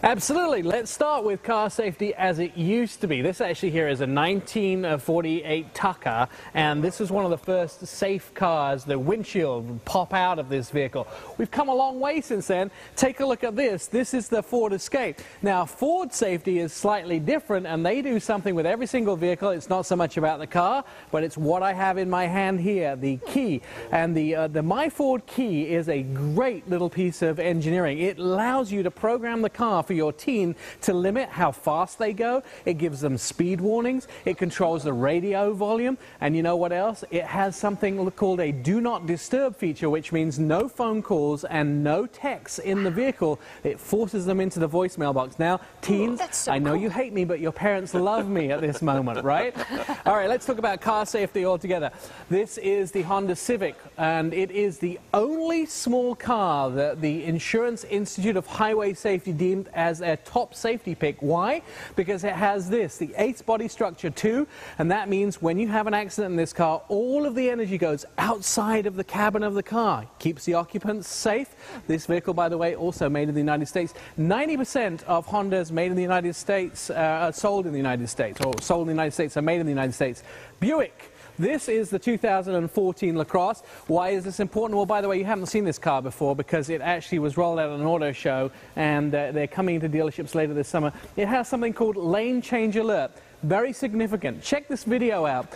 Absolutely. Let's start with car safety as it used to be. This actually here is a 1948 Tucker, and this is one of the first safe cars. The windshield would pop out of this vehicle. We've come a long way since then. Take a look at this. This is the Ford Escape. Now, Ford safety is slightly different, and they do something with every single vehicle. It's not so much about the car, but it's what I have in my hand here, the key. And the My Ford key is a great little piece of engineering. It allows you to program the car for your teen to limit how fast they go. It gives them speed warnings. It controls the radio volume. And you know what else? It has something called a do not disturb feature, which means no phone calls and no texts in the vehicle. It forces them into the voicemail box. Now, teens, I know you hate me, but your parents love me at this moment, right? All right, let's talk about car safety altogether. This is the Honda Civic, and it is the only small car that the Insurance Institute of Highway Safety deemed as their top safety pick. Why? Because it has this, the ACE body structure 2, and that means when you have an accident in this car, all of the energy goes outside of the cabin of the car. Keeps the occupants safe. This vehicle, by the way, also made in the United States. 90% of Hondas made in the United States are sold in the United States, or sold in the United States are made in the United States. Buick. This is the 2014 LaCrosse. Why is this important? Well, by the way, you haven't seen this car before because it actually was rolled out at an auto show, and they're coming into dealerships later this summer. It has something called lane change alert. Very significant. Check this video out.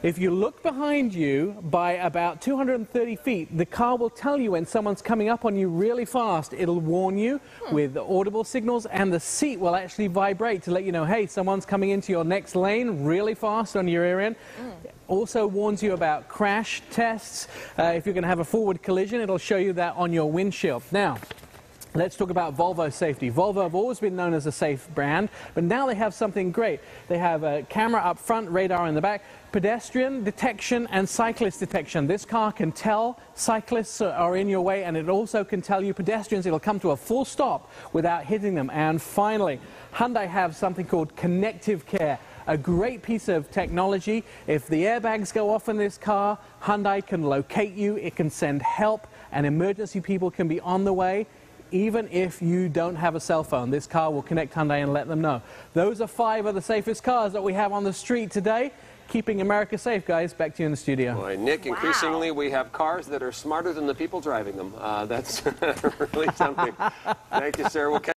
If you look behind you by about 230 feet, the car will tell you when someone's coming up on you really fast. It'll warn you with audible signals, and the seat will actually vibrate to let you know, hey, someone's coming into your next lane really fast on your rear end. Also warns you about crash tests. If you're going to have a forward collision, it'll show you that on your windshield. Now, let's talk about Volvo safety. Volvo have always been known as a safe brand, but now they have something great. They have a camera up front, radar in the back, pedestrian detection and cyclist detection. This car can tell cyclists are in your way, and it also can tell you pedestrians. It'll come to a full stop without hitting them. And finally, Hyundai have something called Connective Care. A great piece of technology. If the airbags go off in this car, Hyundai can locate you, it can send help, and emergency people can be on the way. Even if you don't have a cell phone, this car will connect Hyundai and let them know. Those are 5 of the safest cars that we have on the street today. Keeping America safe, guys. Back to you in the studio. Boy, Nick, increasingly we have cars that are smarter than the people driving them. That's really something. Thank you, sir. We'll catch